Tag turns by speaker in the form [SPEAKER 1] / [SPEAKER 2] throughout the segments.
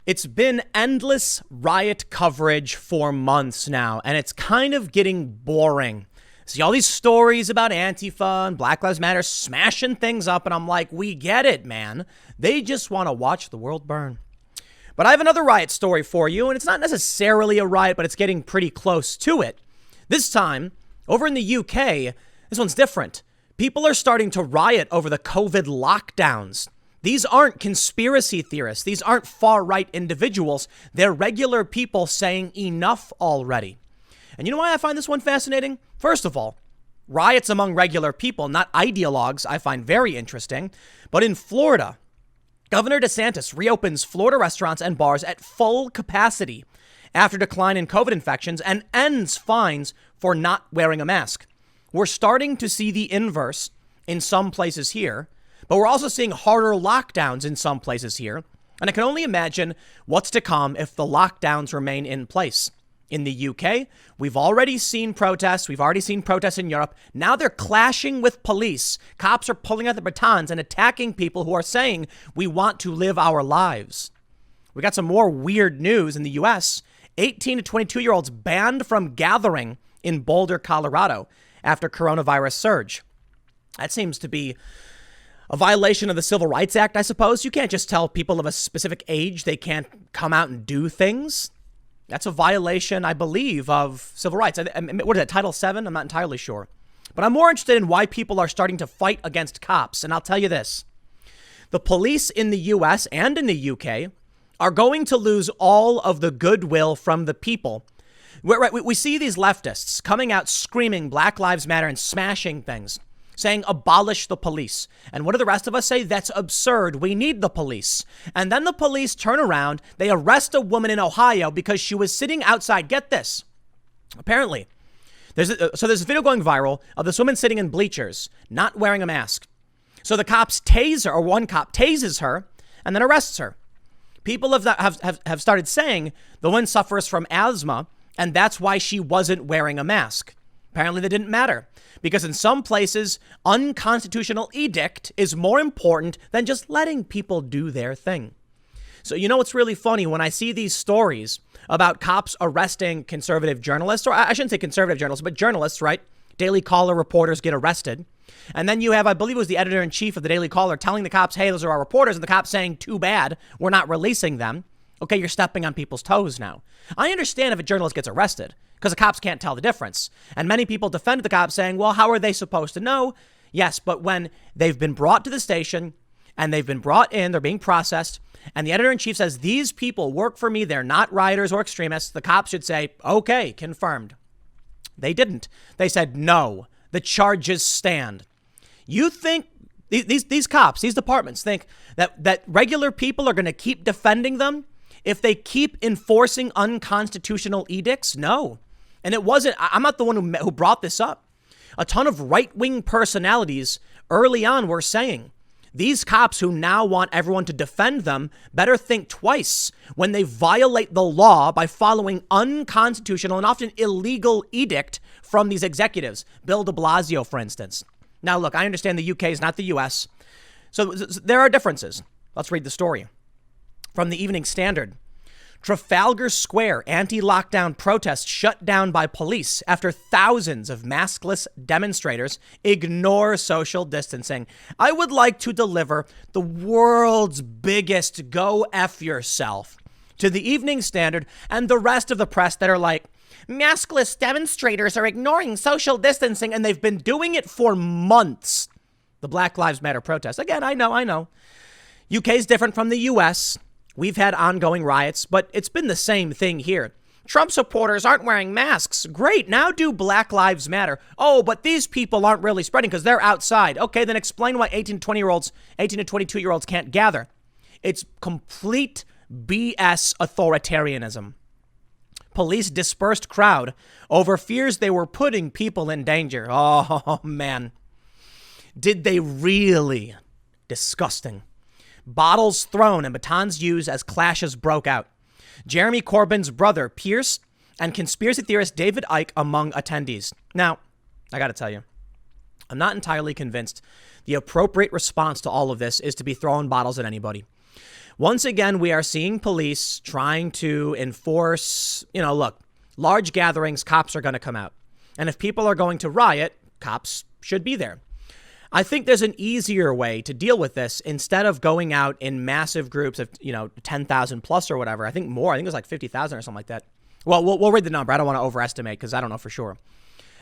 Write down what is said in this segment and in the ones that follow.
[SPEAKER 1] It's been endless riot coverage for months now, and it's kind of getting boring. See all these stories about Antifa and Black Lives Matter smashing things up, and I'm like, we get it, man. They just want to watch the world burn. But I have another riot story for you, and it's not necessarily a riot, but it's getting pretty close to it. This time, over in the UK, this one's different. People are starting to riot over the COVID lockdowns. These aren't conspiracy theorists. These aren't far-right individuals. They're regular people saying enough already. And you know why I find this one fascinating? First of all, riots among regular people, not ideologues, I find very interesting. But in Florida, Governor DeSantis reopens Florida restaurants and bars at full capacity after decline in COVID infections and ends fines for not wearing a mask. We're starting to see the inverse in some places here, but we're also seeing harder lockdowns in some places here. And I can only imagine what's to come if the lockdowns remain in place. In the UK, we've already seen protests. We've already seen protests in Europe. Now they're clashing with police. Cops are pulling out the batons and attacking people who are saying, we want to live our lives. We got some more weird news in the US. 18 to 22-year-olds banned from gathering in Boulder, Colorado after coronavirus surge. That seems to be a violation of the Civil Rights Act, I suppose. You can't just tell people of a specific age they can't come out and do things. That's a violation, I believe, of civil rights. What is that, Title VII? I'm not entirely sure. But I'm more interested in why people are starting to fight against cops. And I'll tell you this. The police in the US and in the UK are going to lose all of the goodwill from the people. We see these leftists coming out screaming Black Lives Matter and smashing things, saying abolish the police. And what do the rest of us say? That's absurd. We need the police. And then the police turn around. They arrest a woman in Ohio because she was sitting outside. Get this. Apparently, there's a video going viral of this woman sitting in bleachers, not wearing a mask. So the cops tase her, or one cop tases her and then arrests her. People have started saying the woman suffers from asthma and that's why she wasn't wearing a mask. Apparently that didn't matter. Because in some places, unconstitutional edict is more important than just letting people do their thing. So you know what's really funny? When I see these stories about cops arresting conservative journalists, or I shouldn't say conservative journalists, but journalists, right? Daily Caller reporters get arrested. And then you have, I believe it was the editor-in-chief of the Daily Caller telling the cops, hey, those are our reporters. And the cops saying, too bad, we're not releasing them. Okay, you're stepping on people's toes now. I understand if a journalist gets arrested because the cops can't tell the difference. And many people defend the cops saying, well, how are they supposed to know? Yes, but when they've been brought to the station and they've been brought in, they're being processed, and the editor-in-chief says, these people work for me, they're not rioters or extremists, the cops should say, okay, confirmed. They didn't. They said, no, the charges stand. You think these cops, these departments think that regular people are going to keep defending them if they keep enforcing unconstitutional edicts? No. And it wasn't, I'm not the one who brought this up. A ton of right-wing personalities early on were saying, these cops who now want everyone to defend them better think twice when they violate the law by following unconstitutional and often illegal edict from these executives. Bill de Blasio, for instance. Now, look, I understand the UK is not the US, so there are differences. Let's read the story. From the Evening Standard. Trafalgar Square anti-lockdown protests shut down by police after thousands of maskless demonstrators ignore social distancing. I would like to deliver the world's biggest go F yourself to the Evening Standard and the rest of the press that are like, maskless demonstrators are ignoring social distancing, and they've been doing it for months. The Black Lives Matter protests. Again, I know. UK is different from the US. We've had ongoing riots, but it's been the same thing here. Trump supporters aren't wearing masks. Great. Now do Black Lives Matter. Oh, but these people aren't really spreading because they're outside. Okay, then explain why 18 to 22-year-olds can't gather. It's complete BS authoritarianism. Police dispersed crowd over fears they were putting people in danger. Oh, man. Did they really? Disgusting. Bottles thrown and batons used as clashes broke out. Jeremy Corbyn's brother, Pierce, and conspiracy theorist David Icke among attendees. Now, I got to tell you, I'm not entirely convinced the appropriate response to all of this is to be throwing bottles at anybody. Once again, we are seeing police trying to enforce, look, large gatherings, cops are going to come out. And if people are going to riot, cops should be there. I think there's an easier way to deal with this instead of going out in massive groups of, 10,000 plus or whatever. I think more. I think it was like 50,000 or something like that. Well, we'll read the number. I don't want to overestimate because I don't know for sure.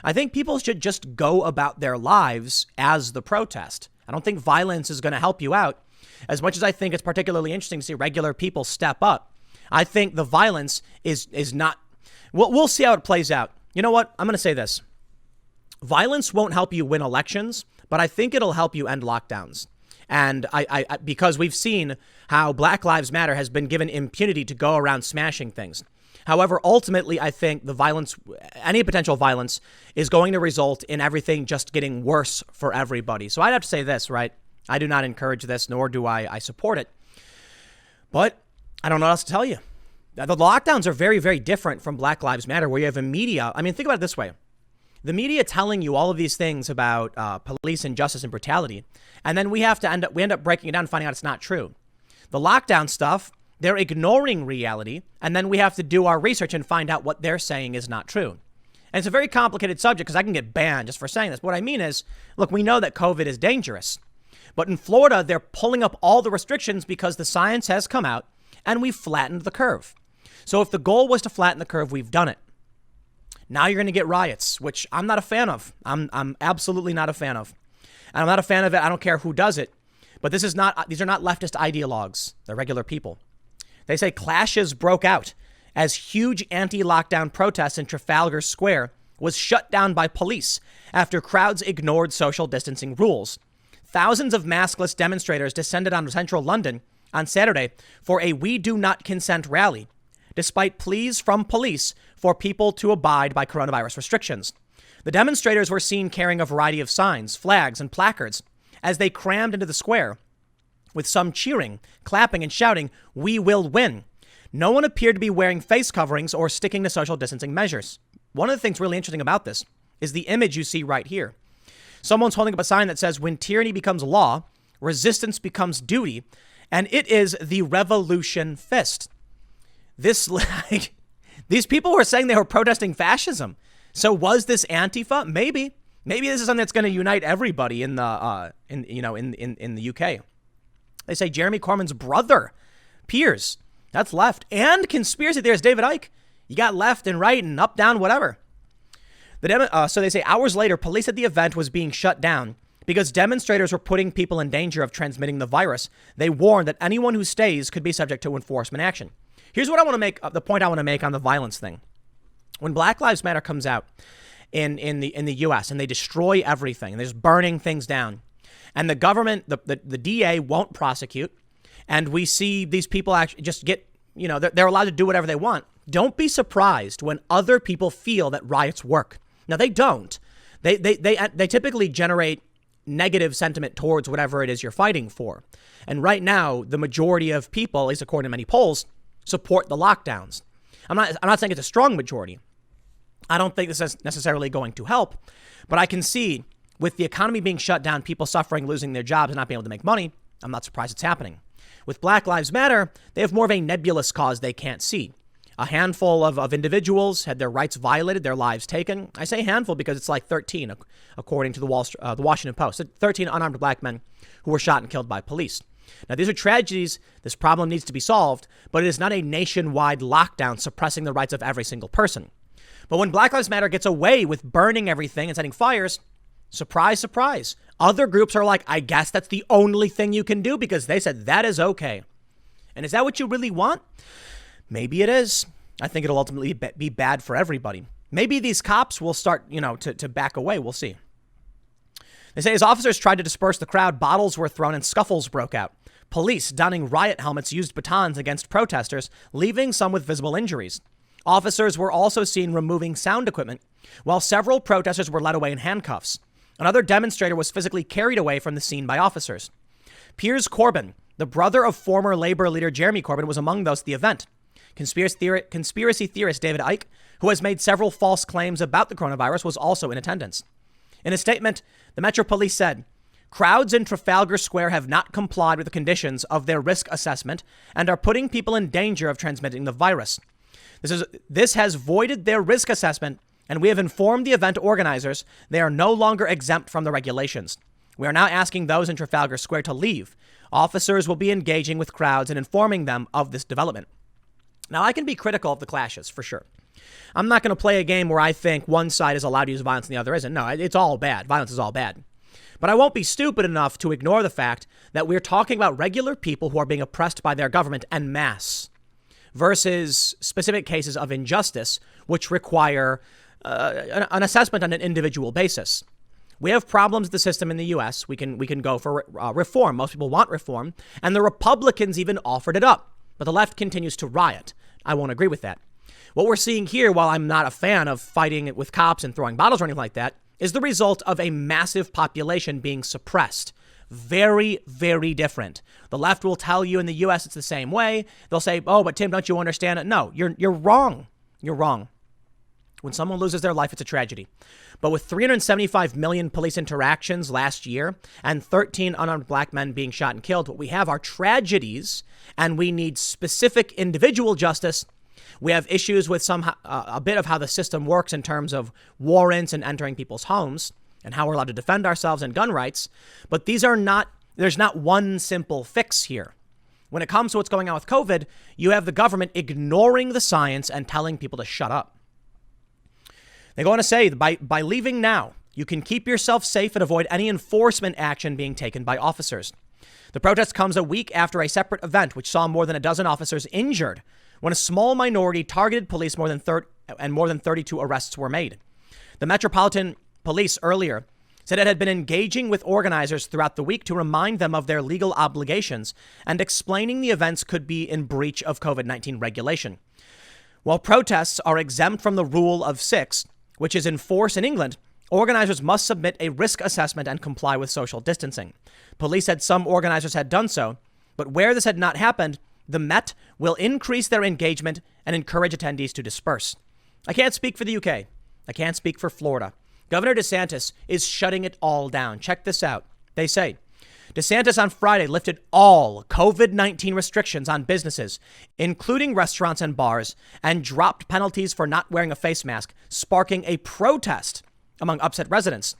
[SPEAKER 1] I think people should just go about their lives as the protest. I don't think violence is going to help you out. As much as I think it's particularly interesting to see regular people step up, I think the violence is not. We'll see how it plays out. You know what? I'm going to say this. Violence won't help you win elections, but I think it'll help you end lockdowns. And I because we've seen how Black Lives Matter has been given impunity to go around smashing things. However, ultimately, I think the violence, any potential violence, is going to result in everything just getting worse for everybody. So I'd have to say this, right? I do not encourage this, nor do I support it. But I don't know what else to tell you. The lockdowns are very, very different from Black Lives Matter, where you have a media. I mean, think about it this way. The media telling you all of these things about police injustice and brutality, and then we end up breaking it down and finding out it's not true. The lockdown stuff, they're ignoring reality, and then we have to do our research and find out what they're saying is not true. And it's a very complicated subject because I can get banned just for saying this. What I mean is, look, we know that COVID is dangerous. But in Florida, they're pulling up all the restrictions because the science has come out and we've flattened the curve. So if the goal was to flatten the curve, we've done it. Now you're going to get riots, which I'm not a fan of. I'm absolutely not a fan of. And I'm not a fan of it. I don't care who does it. But these are not leftist ideologues. They're regular people. They say clashes broke out as huge anti-lockdown protests in Trafalgar Square was shut down by police after crowds ignored social distancing rules. Thousands of maskless demonstrators descended on central London on Saturday for a We Do Not Consent rally, despite pleas from police for people to abide by coronavirus restrictions. The demonstrators were seen carrying a variety of signs, flags, and placards as they crammed into the square, with some cheering, clapping, and shouting, "We will win." No one appeared to be wearing face coverings or sticking to social distancing measures. One of the things really interesting about this is the image you see right here. Someone's holding up a sign that says, "When tyranny becomes law, resistance becomes duty," and it is the revolution fist. These people were saying they were protesting fascism. So was this Antifa? Maybe this is something that's going to unite everybody in the UK. They say Jeremy Corbyn's brother, Piers, that's left, and conspiracy theorist David Icke. You got left and right and up, down, whatever. So they say hours later, police at the event was being shut down because demonstrators were putting people in danger of transmitting the virus. They warned that anyone who stays could be subject to enforcement action. Here's what I want to make, the point I want to make on the violence thing. When Black Lives Matter comes out in the U.S. and they destroy everything and they're just burning things down, and the government, the DA won't prosecute, and we see these people actually just get, they're allowed to do whatever they want. Don't be surprised when other people feel that riots work. Now, they don't. They typically generate negative sentiment towards whatever it is you're fighting for. And right now, the majority of people, at least according to many polls, support the lockdowns. I'm not saying it's a strong majority. I don't think this is necessarily going to help. But I can see with the economy being shut down, people suffering, losing their jobs and not being able to make money, I'm not surprised it's happening. With Black Lives Matter, they have more of a nebulous cause they can't see. A handful of individuals had their rights violated, their lives taken. I say handful because it's like 13, according to the Washington Post. 13 unarmed black men who were shot and killed by police. Now, these are tragedies. This problem needs to be solved, but it is not a nationwide lockdown suppressing the rights of every single person. But when Black Lives Matter gets away with burning everything and setting fires, surprise, surprise. Other groups are like, I guess that's the only thing you can do because they said that is okay. And is that what you really want? Maybe it is. I think it'll ultimately be bad for everybody. Maybe these cops will start, to back away. We'll see. They say as officers tried to disperse the crowd, bottles were thrown and scuffles broke out. Police donning riot helmets used batons against protesters, leaving some with visible injuries. Officers were also seen removing sound equipment, while several protesters were led away in handcuffs. Another demonstrator was physically carried away from the scene by officers. Piers Corbyn, the brother of former Labour leader Jeremy Corbyn, was among those at the event. Conspiracy theorist David Icke, who has made several false claims about the coronavirus, was also in attendance. In a statement, the Metro Police said, Crowds in Trafalgar Square have not complied with the conditions of their risk assessment and are putting people in danger of transmitting the virus. This has voided their risk assessment, and we have informed the event organizers they are no longer exempt from the regulations. We are now asking those in Trafalgar Square to leave. Officers will be engaging with crowds and informing them of this development. Now, I can be critical of the clashes, for sure. I'm not going to play a game where I think one side is allowed to use violence and the other isn't. No, it's all bad. Violence is all bad. But I won't be stupid enough to ignore the fact that we're talking about regular people who are being oppressed by their government en masse versus specific cases of injustice, which require an assessment on an individual basis. We have problems with the system in the U.S. We can go for reform. Most people want reform, and the Republicans even offered it up. But the left continues to riot. I won't agree with that. What we're seeing here, while I'm not a fan of fighting it with cops and throwing bottles or anything like that, is the result of a massive population being suppressed. Very, very different. The left will tell you in the U.S. it's the same way. They'll say, oh, but Tim, don't you understand it? No, you're wrong. You're wrong. When someone loses their life, it's a tragedy. But with 375 million police interactions last year and 13 unarmed black men being shot and killed, what we have are tragedies, and we need specific individual justice. We have issues with a bit of how the system works in terms of warrants and entering people's homes and how we're allowed to defend ourselves and gun rights. But there's not one simple fix here. When it comes to what's going on with COVID, you have the government ignoring the science and telling people to shut up. They go on to say, by leaving now, you can keep yourself safe and avoid any enforcement action being taken by officers. The protest comes a week after a separate event, which saw more than a dozen officers injured when a small minority targeted police more than 32 arrests were made. The Metropolitan Police earlier said it had been engaging with organizers throughout the week to remind them of their legal obligations and explaining the events could be in breach of COVID-19 regulation. While protests are exempt from the rule of 6, which is in force in England, organizers must submit a risk assessment and comply with social distancing. Police said some organizers had done so, but where this had not happened, the Met will increase their engagement and encourage attendees to disperse. I can't speak for the UK. I can't speak for Florida. Governor DeSantis is shutting it all down. Check this out. They say, DeSantis on Friday lifted all COVID-19 restrictions on businesses, including restaurants and bars, and dropped penalties for not wearing a face mask, sparking a protest among upset residents.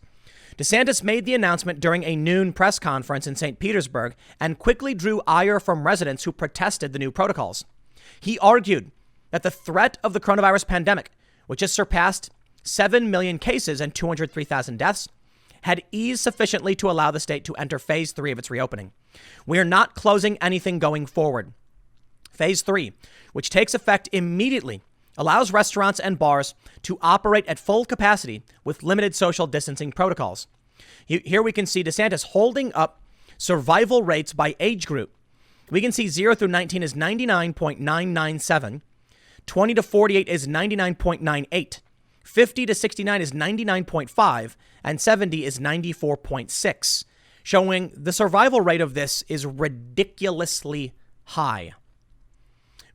[SPEAKER 1] DeSantis made the announcement during a noon press conference in St. Petersburg and quickly drew ire from residents who protested the new protocols. He argued that the threat of the coronavirus pandemic, which has surpassed 7 million cases and 203,000 deaths, had eased sufficiently to allow the state to enter phase 3 of its reopening. We are not closing anything going forward. Phase 3, which takes effect immediately, allows restaurants and bars to operate at full capacity with limited social distancing protocols. Here we can see DeSantis holding up survival rates by age group. We can see 0 through 19 is 99.997, 20 to 48 is 99.98, 50 to 69 is 99.5, and 70 is 94.6, showing the survival rate of this is ridiculously high.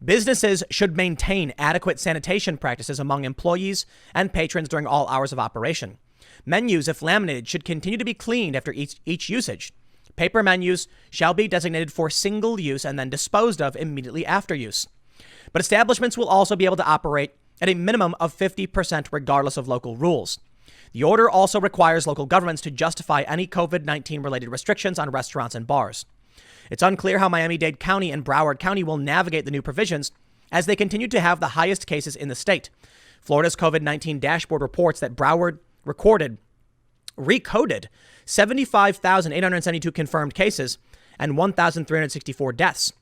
[SPEAKER 1] Businesses should maintain adequate sanitation practices among employees and patrons during all hours of operation. Menus, if laminated, should continue to be cleaned after each usage. Paper menus shall be designated for single use and then disposed of immediately after use. But establishments will also be able to operate at a minimum of 50% regardless of local rules. The order also requires local governments to justify any COVID-19 related restrictions on restaurants and bars. It's unclear how Miami-Dade County and Broward County will navigate the new provisions as they continue to have the highest cases in the state. Florida's COVID-19 dashboard reports that Broward recoded 75,872 confirmed cases and 1,364 deaths.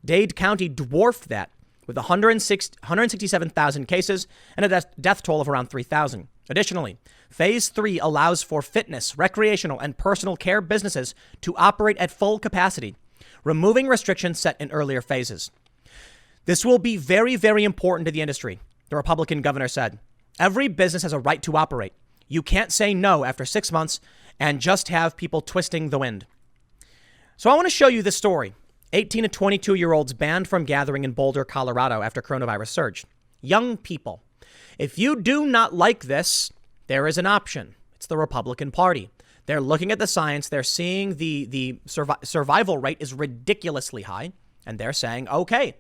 [SPEAKER 1] Dade County dwarfed that with 167,000 cases and a death toll of around 3,000. Additionally, Phase 3 allows for fitness, recreational, and personal care businesses to operate at full capacity, removing restrictions set in earlier phases. This will be very, very important to the industry, the Republican governor said. Every business has a right to operate. You can't say no after 6 months and just have people twisting the wind. So I want to show you this story. 18 to 22-year-olds banned from gathering in Boulder, Colorado after coronavirus surge. Young people. If you do not like this, there is an option. It's the Republican Party. They're looking at the science. They're seeing the survival rate is ridiculously high. And they're saying, okay,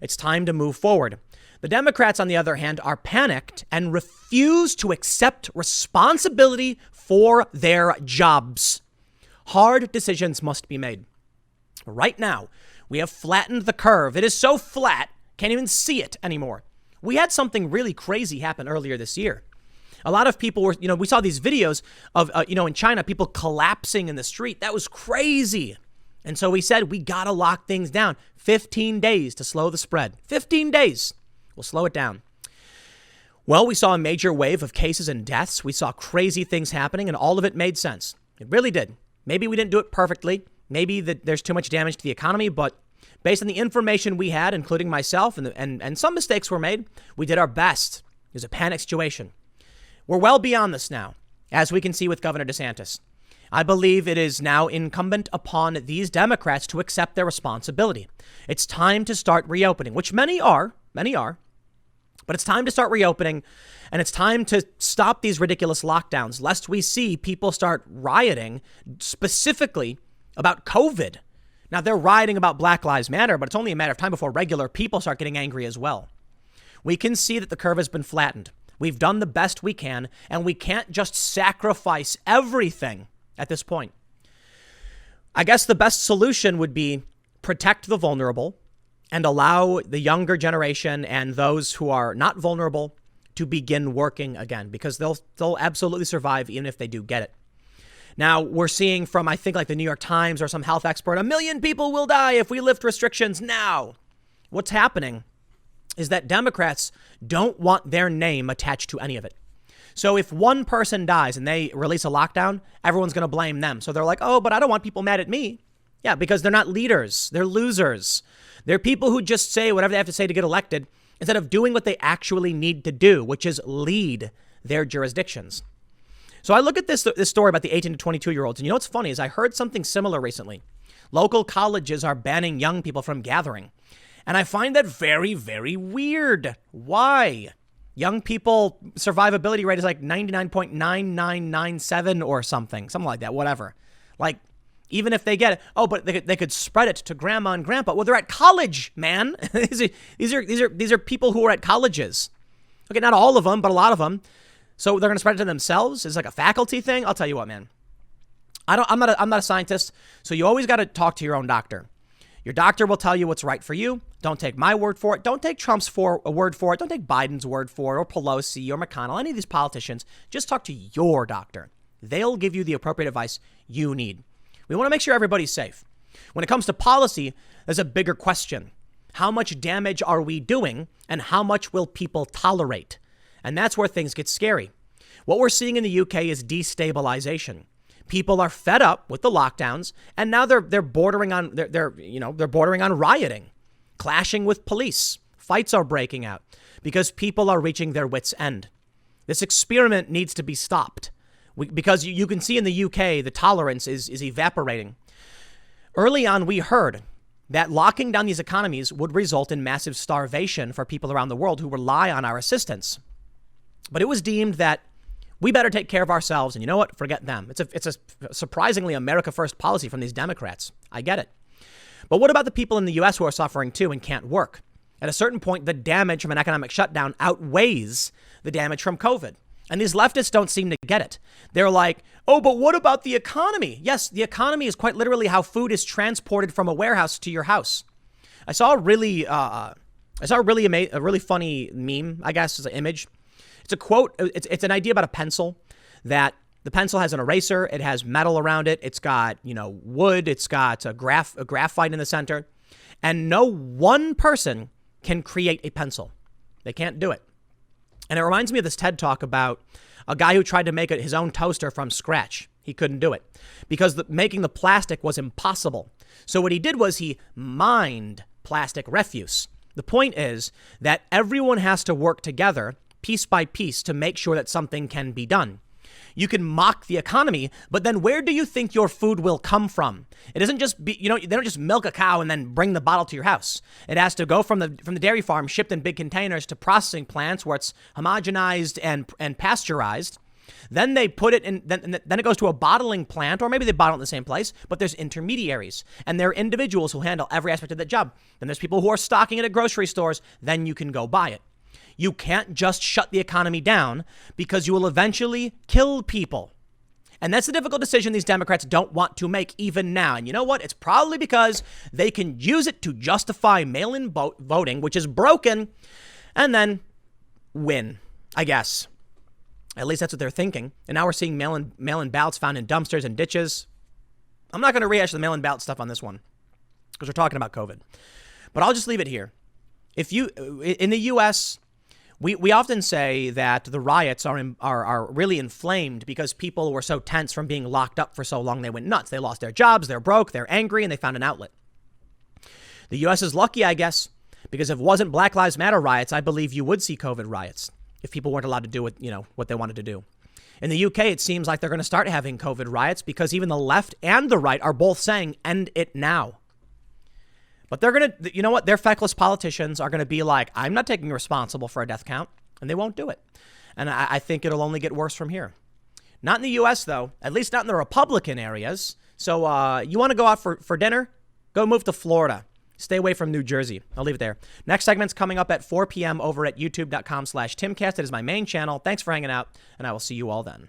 [SPEAKER 1] it's time to move forward. The Democrats, on the other hand, are panicked and refuse to accept responsibility for their jobs. Hard decisions must be made. Right now, we have flattened the curve. It is so flat, can't even see it anymore. We had something really crazy happen earlier this year. A lot of people were, we saw these videos of, in China, people collapsing in the street. That was crazy. And so we said, we got to lock things down. 15 days to slow the spread. 15 days. We'll slow it down. Well, we saw a major wave of cases and deaths. We saw crazy things happening, and all of it made sense. It really did. Maybe we didn't do it perfectly. Maybe there's too much damage to the economy, but based on the information we had, including myself, and some mistakes were made, we did our best. It was a panic situation. We're well beyond this now, as we can see with Governor DeSantis. I believe it is now incumbent upon these Democrats to accept their responsibility. It's time to start reopening, which many are, but it's time to start reopening, and it's time to stop these ridiculous lockdowns, lest we see people start rioting specifically about COVID. Now, they're rioting about Black Lives Matter, but it's only a matter of time before regular people start getting angry as well. We can see that the curve has been flattened. We've done the best we can, and we can't just sacrifice everything at this point. I guess the best solution would be protect the vulnerable and allow the younger generation and those who are not vulnerable to begin working again, because they'll absolutely survive even if they do get it. Now, we're seeing from, I think, like the New York Times or some health expert, 1 million people will die if we lift restrictions now. What's happening is that Democrats don't want their name attached to any of it. So if one person dies and they release a lockdown, everyone's going to blame them. So they're like, oh, but I don't want people mad at me. Yeah, because they're not leaders. They're losers. They're people who just say whatever they have to say to get elected instead of doing what they actually need to do, which is lead their jurisdictions. So I look at this story about the 18 to 22-year-olds. And you know what's funny is I heard something similar recently. Local colleges are banning young people from gathering. And I find that very, very weird. Why? Young people survivability rate is like 99.9997 or something like that, whatever. Like, even if they get it, oh, but they could spread it to grandma and grandpa. Well, they're at college, man. these are people who are at colleges. Okay, not all of them, but a lot of them. So they're going to spread it to themselves. It's like a faculty thing. I'll tell you what, man. I'm not a scientist, so you always got to talk to your own doctor. Your doctor will tell you what's right for you. Don't take my word for it. Don't take Trump's word for it. Don't take Biden's word for it, or Pelosi or McConnell, any of these politicians. Just talk to your doctor. They'll give you the appropriate advice you need. We want to make sure everybody's safe. When it comes to policy, there's a bigger question. How much damage are we doing, and how much will people tolerate? And that's where things get scary. What we're seeing in the UK is destabilization. People are fed up with the lockdowns, and now they're bordering on they're bordering on rioting, clashing with police. Fights are breaking out because people are reaching their wits' end. This experiment needs to be stopped because you can see in the UK the tolerance is evaporating. Early on, we heard that locking down these economies would result in massive starvation for people around the world who rely on our assistance. But it was deemed that we better take care of ourselves. And you know what? Forget them. It's a surprisingly America First policy from these Democrats. I get it. But what about the people in the U.S. who are suffering too and can't work? At a certain point, the damage from an economic shutdown outweighs the damage from COVID. And these leftists don't seem to get it. They're like, oh, but what about the economy? Yes, the economy is quite literally how food is transported from a warehouse to your house. I saw a really funny meme, I guess, as an image. It's a quote. It's an idea about a pencil, that the pencil has an eraser. It has metal around it. It's got, wood. It's got a graphite in the center. And no one person can create a pencil. They can't do it. And it reminds me of this TED talk about a guy who tried to make his own toaster from scratch. He couldn't do it because making the plastic was impossible. So what he did was he mined plastic refuse. The point is that everyone has to work together piece by piece to make sure that something can be done. You can mock the economy, but then where do you think your food will come from? It isn't just they don't just milk a cow and then bring the bottle to your house. It has to go from the dairy farm, shipped in big containers, to processing plants where it's homogenized and pasteurized. Then they put it in, then it goes to a bottling plant, or maybe they bottle it in the same place, but there's intermediaries and there are individuals who handle every aspect of that job. Then there's people who are stocking it at grocery stores. Then you can go buy it. You can't just shut the economy down because you will eventually kill people. And that's the difficult decision these Democrats don't want to make even now. And you know what? It's probably because they can use it to justify mail-in voting, which is broken, and then win, I guess. At least that's what they're thinking. And now we're seeing mail-in ballots found in dumpsters and ditches. I'm not going to rehash the mail-in ballot stuff on this one because we're talking about COVID. But I'll just leave it here. If you, in the U.S., we often say that the riots are really inflamed because people were so tense from being locked up for so long they went nuts. They lost their jobs, they're broke, they're angry, and they found an outlet. The U.S. is lucky, I guess, because if it wasn't Black Lives Matter riots, I believe you would see COVID riots if people weren't allowed to do what they wanted to do. In the UK, it seems like they're going to start having COVID riots because even the left and the right are both saying, end it now. But they're going to, you know what? Their feckless politicians are going to be like, I'm not taking responsible for a death count, and they won't do it. And I think it'll only get worse from here. Not in the U.S., though, at least not in the Republican areas. So you want to go out for dinner? Go move to Florida. Stay away from New Jersey. I'll leave it there. Next segment's coming up at 4 p.m. over at youtube.com/Timcast. It is my main channel. Thanks for hanging out, and I will see you all then.